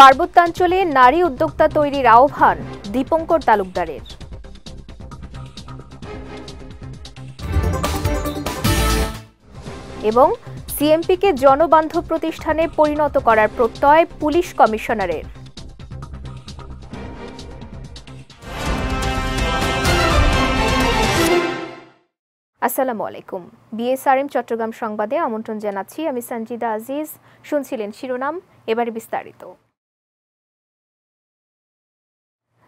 পার্বত্যাঞ্চলে নারী উদ্যোক্তা তৈরির আহ্বান দীপঙ্কর তালুকদারের। এবং সিএমপিকে জনবান্ধব প্রতিষ্ঠানে পরিণত করার প্রত্যয় পুলিশ কমিশনারের। আসসালামু আলাইকুম। বিএসআরএম চট্টগ্রাম সংবাদে আমন্ত্রণ জানাচ্ছি আমি সঞ্জিদা আজিজ। শুনছিলেন শিরোনাম, এবারে বিস্তারিত।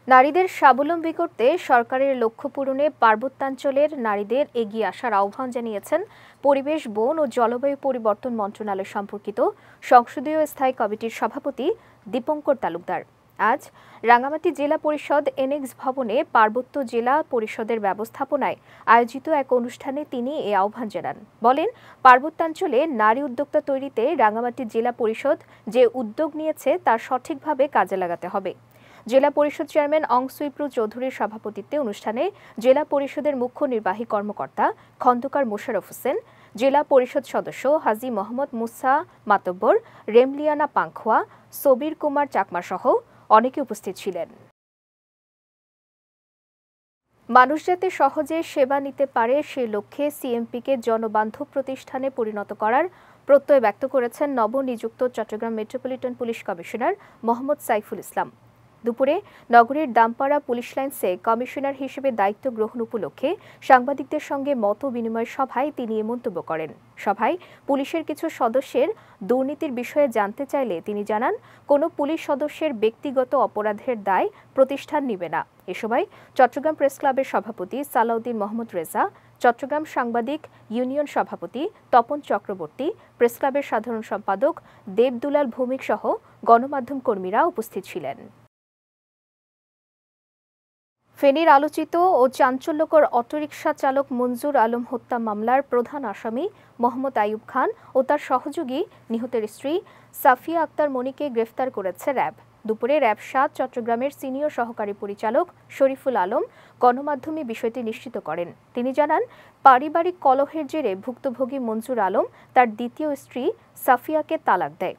নারীদের স্বাবলম্বী করতে সরকারের লক্ষ্য পূরণে পার্বত্যাঞ্চলের নারীদের এগিয়ে আসার আহ্বান জানিয়েছেন পরিবেশ, বন ও জলবায়ু পরিবর্তন মন্ত্রণালয় সম্পর্কিত সংসদীয় স্থায়ী কমিটির সভাপতি দীপঙ্কর তালুকদার। আজ রাঙ্গামাটি জেলা পরিষদ এনএক্স ভবনে পার্বত্য জেলা পরিষদের ব্যবস্থাপনায় আয়োজিত এক অনুষ্ঠানে তিনি এ আহ্বান জানান। বলেন, পার্বত্যাঞ্চলে নারী উদ্যোক্তা তৈরিতে রাঙ্গামাটি জেলা পরিষদ যে উদ্যোগ নিয়েছে তা সঠিকভাবে কাজে লাগাতে হবে। জেলা পরিষদ চেয়ারম্যান অংসুইপ্রু চৌধুরীর সভাপতিত্বে অনুষ্ঠানে জেলা পরিষদের মুখ্য নির্বাহী কর্মকর্তা খন্দকার মোশাররফ হোসেন, জেলা পরিষদ সদস্য হাজী মোহাম্মদ মুসা মাতব্বর, রেমলিয়ানা পাংখোয়া, সবির কুমার চাকমা সহ অনেকে উপস্থিত ছিলেন। মানুষ যাতে সহজে সেবা নিতে পারে সে লক্ষ্যে সিএমপিকে জনবান্ধব প্রতিষ্ঠানে পরিণত করার প্রত্যয় ব্যক্ত করেছেন নবনিযুক্ত Chattogram metropolitan police commissioner Mohammad Saiful Islam. দুপুরে নগরীর দামপাড়া পুলিশ লাইন্সে কমিশনার হিসেবে দায়িত্ব গ্রহণ উপলক্ষে সাংবাদিকদের সঙ্গে মত বিনিময় সভায় তিনি এ মন্তব্য করেন। সভায় পুলিশের কিছু সদস্যের দুর্নীতির বিষয়ে জানতে চাইলে তিনি জানান, কোনো পুলিশ সদস্যের ব্যক্তিগত অপরাধের দায় প্রতিষ্ঠান নিবে না। এ সময় চট্টগ্রাম প্রেস ক্লাবের সভাপতি সালাউদ্দিন মোহাম্মদ রেজা, চট্টগ্রাম সাংবাদিক ইউনিয়ন সভাপতি তপন চক্রবর্তী, প্রেস ক্লাবের সাধারণ সম্পাদক দেবদুলাল ভৌমিক সহ গণমাধ্যম কর্মীরা উপস্থিত ছিলেন। ফেনীর আলোচিত ও চাঞ্চল্যকর অটোরিকশা চালক মঞ্জুর আলম হত্যা মামলার প্রধান আসামি মোহাম্মদ আইয়ুব খান ও তার সহযোগী নিহতের স্ত্রী সাফিয়া আক্তার মনিকে গ্রেফতার করেছে র্যাব। দুপুরে র্যাব ৭ চট্টগ্রামের সিনিয়র সহকারী পরিচালক শরীফুল আলম গণমাধ্যমে বিষয়টি নিশ্চিত করেন। তিনি জানান, পারিবারিক কলহের জেরে ভুক্তভোগী মঞ্জুর আলম তার দ্বিতীয় স্ত্রী সাফিয়াকে তালাক দেয়।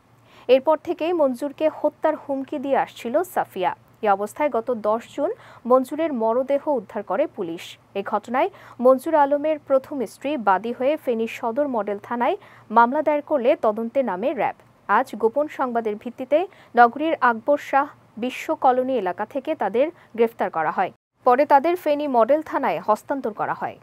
এরপর থেকেই মঞ্জুরকে হত্যার হুমকি দিয়ে আসছিল সাফিয়া। এ অবস্থায় গত ১০ জুন মঞ্জুরের মরদেহ উদ্ধার করে পুলিশ। এ ঘটনায় মঞ্জুর আলমের প্রথম স্ত্রী বাদী হয়ে ফেনী সদর মডেল থানায় মামলা দায়ের করলে তদন্তে নামে র্যাব। আজ গোপন সংবাদের ভিত্তিতে নগরীর আকবর শাহ বিশ্ব কলোনি এলাকা থেকে তাদের গ্রেফতার করা হয়। পরে তাদের ফেনী মডেল থানায় হস্তান্তর করা হয়।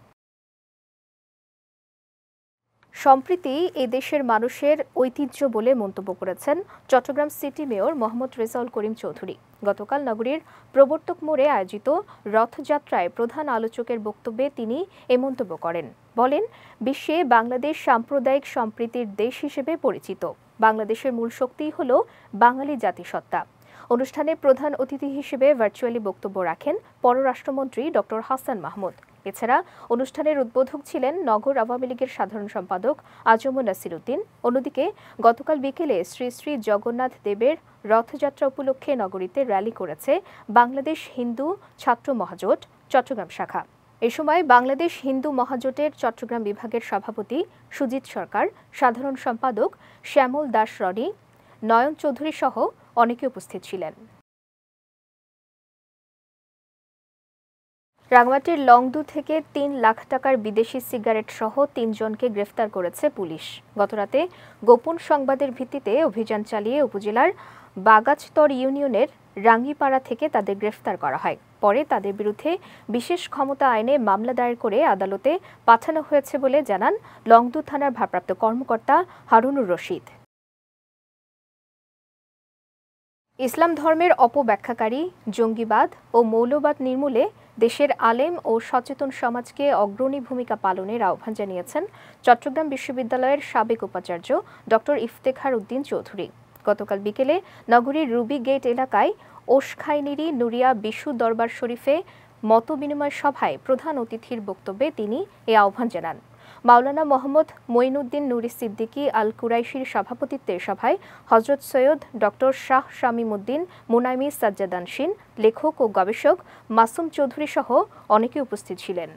সম্প্রীতি এ দেশের মানুষের ঐতিহ্য বলে মন্তব্য করেছেন চট্টগ্রাম সিটি মেয়র মোহাম্মদ রেজাউল করিম চৌধুরী। গতকাল নগরীর প্রবর্তক মোড়ে আয়োজিত রথযাত্রায় প্রধান আলোচকের বক্তব্যে তিনি এ মন্তব্য করেন। বলেন, বিশ্বে বাংলাদেশ সাম্প্রদায়িক সম্প্রীতির দেশ হিসেবে পরিচিত। বাংলাদেশের মূল শক্তিই হল বাঙালি জাতিসত্তা। অনুষ্ঠানে প্রধান অতিথি হিসেবে ভার্চুয়ালি বক্তব্য রাখেন পররাষ্ট্রমন্ত্রী ডক্টর হাসান মাহমুদ। এছাড়া অনুষ্ঠানের উদ্বোধক ছিলেন নগর আওয়ামী লীগের সাধারণ সম্পাদক আজম নাসির উদ্দিন। অন্যদিকে গতকাল বিকেলে শ্রী শ্রী জগন্নাথ দেবের রথযাত্রা উপলক্ষে নগরীতে র্যালি করেছে বাংলাদেশ হিন্দু ছাত্র মহাজোট চট্টগ্রাম শাখা। এ সময় বাংলাদেশ হিন্দু মহাজোটের চট্টগ্রাম বিভাগের সভাপতি সুজিত সরকার, সাধারণ সম্পাদক শ্যামল দাস রনি, নয়ন চৌধুরী সহ অনেকে উপস্থিত ছিলেন। রাঙ্গামাটির লংদু থেকে ৩ লাখ টাকার বিদেশি সিগারেট সহ ৩ জনকে গ্রেফতার করেছে পুলিশ। গতরাতে গোপন সংবাদের ভিত্তিতে অভিযান চালিয়ে উপজেলার বাগাচতর ইউনিয়নের রাঙ্গিপাড়া থেকে তাদের গ্রেফতার করা হয়। পরে তাদের বিরুদ্ধে বিশেষ ক্ষমতা আইনে মামলা দায়ের করে আদালতে পাঠানো হয়েছে বলে জানান লংদু থানার ভারপ্রাপ্ত কর্মকর্তা হারুনুর রশিদ। ইসলাম ধর্মের অপব্যাখ্যাকারী, জঙ্গিবাদ ও মৌলবাদ নির্মূলে দেশের আলেম ও সচেতন সমাজকে অগ্রণী ভূমিকা পালনের আহ্বান জানিয়েছেন চট্টগ্রাম বিশ্ববিদ্যালয়ের সাবেক উপাচার্য ডক্টর ইফতেখার উদ্দিন চৌধুরী। গতকাল বিকেলে নগরীর রুবি গেট এলাকায় ওশখাইনিরি নুরিয়া বিশু দরবার শরীফে মতবিনিময় সভায় প্রধান অতিথির বক্তব্যে তিনি এ আহ্বান জানান। মাওলানা মোহাম্মদ মঈনুদ্দিন নুরি সিদ্দিকী আল কুরাইশির সভাপতিত্বে সভায় হজরত সৈয়দ ডক্টর শাহ শামীমউদ্দিন মুনাইমি সাজ্জাদানশিন, লেখক ও গবেষক মাসুম চৌধুরী সহ অনেকে উপস্থিত ছিলেন।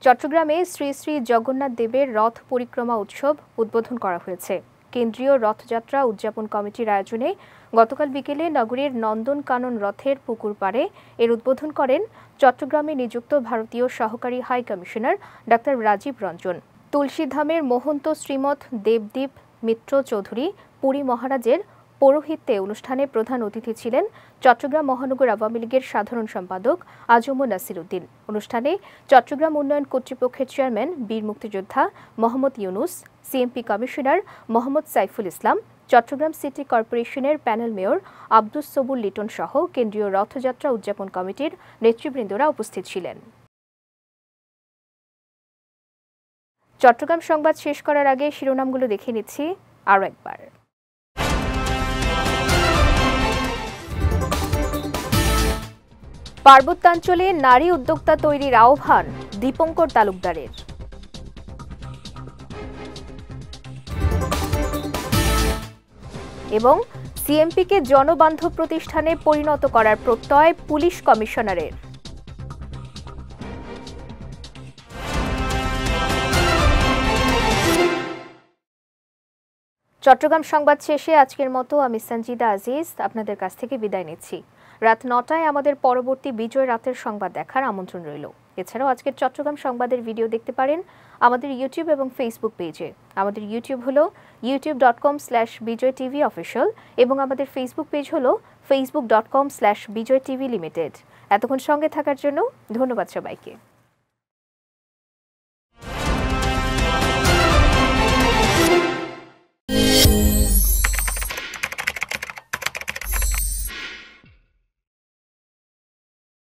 চট্টগ্রামে শ্রী শ্রী জগন্নাথ দেবের রথ পরিক্রমা উৎসব উদ্বোধন করা হয়েছে। কেন্দ্রীয় রথযাত্রা উদযাপন কমিটির আয়োজনে গতকাল বিকেলে নগরীর নন্দনকানন রথের পুকুর পাড়ে এর উদ্বোধন করেন চট্টগ্রামে নিযুক্ত ভারতীয় সহকারী high commissioner doctor Rajib Ranjan. তুলসীধামের মহন্ত শ্রীমৎ দেবদীপ মিত্র চৌধুরী পুরী মহারাজের পৌরোহিত্যে অনুষ্ঠানে প্রধান অতিথি ছিলেন চট্টগ্রাম মহানগর আওয়ামী লীগের সাধারণ সম্পাদক আজম নাসির উদ্দিন। অনুষ্ঠানে চট্টগ্রাম উন্নয়ন কর্তৃপক্ষের চেয়ারম্যান বীর মুক্তিযোদ্ধা মোহাম্মদ ইউনুস, সিএমপি কমিশনার মোহাম্মদ সাইফুল ইসলাম, চট্টগ্রাম সিটি কর্পোরেশনের প্যানেল মেয়র আব্দুস সবুর লিটন সহ কেন্দ্রীয় রথযাত্রা উদযাপন কমিটির নেতৃবৃন্দরা উপস্থিত ছিলেন। চট্টগ্রাম সংবাদ শেষ করার আগে শিরোনামগুলো দেখে নিচ্ছি আরও একবার। পার্বত্যাঞ্চলে নারী উদ্যোক্তা তৈরির আহ্বান দীপঙ্কর তালুকদারের। এবং সিএমপিকে জনবান্ধব প্রতিষ্ঠানে পরিণত করার প্রত্যয় পুলিশ কমিশনারের। চট্টগ্রাম সংবাদ শেষে আজকের মতো আমি সঞ্জিদা আজিজ আপনাদের কাছ থেকে বিদায় নিচ্ছি। রাত ৯টায় আমাদের পরবর্তী বিজয় রাতের সংবাদ দেখার আমন্ত্রণ রইল। এছাড়াও আজকের চট্টগ্রাম সংবাদের ভিডিও দেখতে পারেন আমাদের ইউটিউব এবং ফেসবুক পেজে। আমাদের ইউটিউব হলো youtube.com/bijaytvofficial এবং আমাদের ফেসবুক পেজ হলো facebook.com/bijaytvlimited। এতক্ষণ সঙ্গে থাকার জন্য ধন্যবাদ সবাইকে।